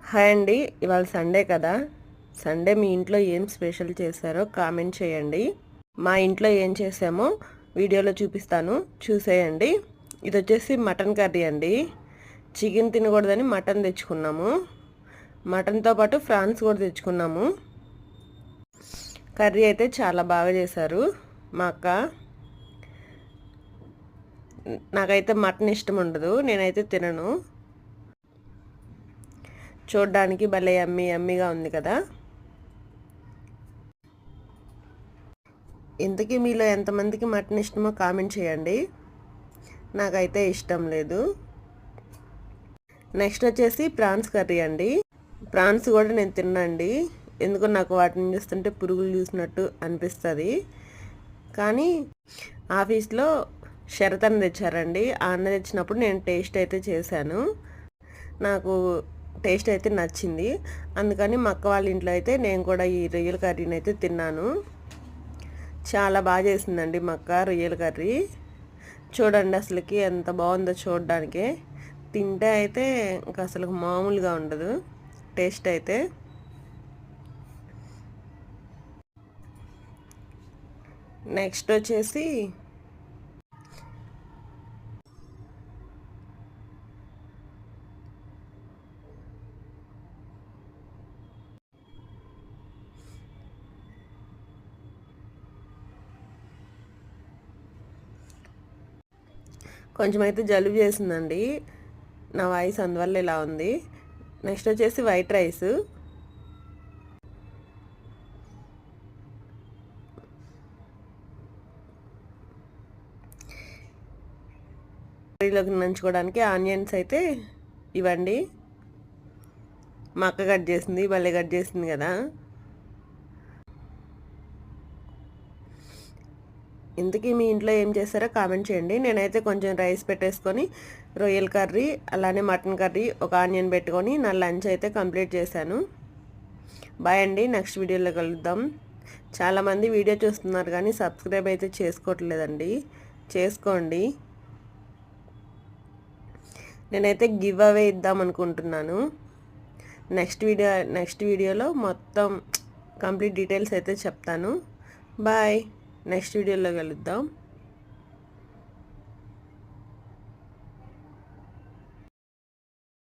Hi అండి, ఇవాళ Sunday కదా. సండే మీ ఇంట్లో ఏం స్పెషల్ చేశారో కామెంట్ చేయండి. మా ఇంట్లో ఏం చేసామో వీడియోలో చూపిస్తాను, చూసేయండి. ఇది వచ్చేసి మటన్ కర్రీ అండి. చికెన్ తినకూడదని మటన్ తెచ్చుకున్నాము. మటన్తో పాటు ఫ్రాన్స్ కూడా తెచ్చుకున్నాము. కర్రీ అయితే చాలా బాగా చేశారు మా అక్క. నాకైతే మటన్ ఇష్టం ఉండదు, నేనైతే తినను. చూడ్డానికి భలే యమ్మీగా ఉంది కదా. ఇంతకీ మీలో ఎంతమందికి మటన్ ఇష్టమో కామెంట్ చేయండి. నాకైతే ఇష్టం లేదు. నెక్స్ట్ వచ్చేసి ప్రాన్స్ కర్రీ అండి. ప్రాన్స్ కూడా నేను తిన్నాండి. ఎందుకో నాకు వాటిని చూస్తుంటే పురుగులు చూసినట్టు అనిపిస్తుంది. కానీ ఆఫీస్లో షరతను తెచ్చారండి. ఆ అన్న తెచ్చినప్పుడు నేను టేస్ట్ అయితే చేశాను. నాకు టేస్ట్ అయితే నచ్చింది. అందుకని మా అక్క వాళ్ళ ఇంట్లో అయితే నేను కూడా ఈ రొయ్యల కర్రీని అయితే తిన్నాను. చాలా బాగా చేసిందండి మా అక్క రొయ్యల కర్రీ. చూడండి అసలుకి ఎంత బాగుందో చూడడానికి. తింటే అయితే ఇంకా అసలు మామూలుగా ఉండదు టేస్ట్ అయితే. నెక్స్ట్ వచ్చేసి కొంచెం అయితే జలుబు చేసిందండి నా వాయిస్, అందువల్ల ఇలా ఉంది. నెక్స్ట్ వచ్చేసి వైట్ రైస్. కర్రీలోకి నంచుకోవడానికి ఆనియన్స్ అయితే ఇవ్వండి. మా అక్క కట్ చేసింది, భలే కట్ చేసింది కదా. ఇంతకీ మీ ఇంట్లో ఏం చేస్తారో కామెంట్ చేయండి. నేనైతే కొంచెం రైస్ పెట్టేసుకొని రొయ్యల కర్రీ అలానే మటన్ కర్రీ ఒక ఆనియన్ పెట్టుకొని నా లంచ్ అయితే కంప్లీట్ చేశాను. బాయ్ అండి, నెక్స్ట్ వీడియోలో కలుద్దాం. చాలామంది వీడియో చూస్తున్నారు కానీ సబ్స్క్రైబ్ అయితే చేసుకోవట్లేదండి, చేసుకోండి. నేనైతే గివ్ అవే ఇద్దాం అనుకుంటున్నాను. నెక్స్ట్ వీడియోలో మొత్తం కంప్లీట్ డీటెయిల్స్ అయితే చెప్తాను. బాయ్, నెక్స్ట్ వీడియోలో కలుద్దాం.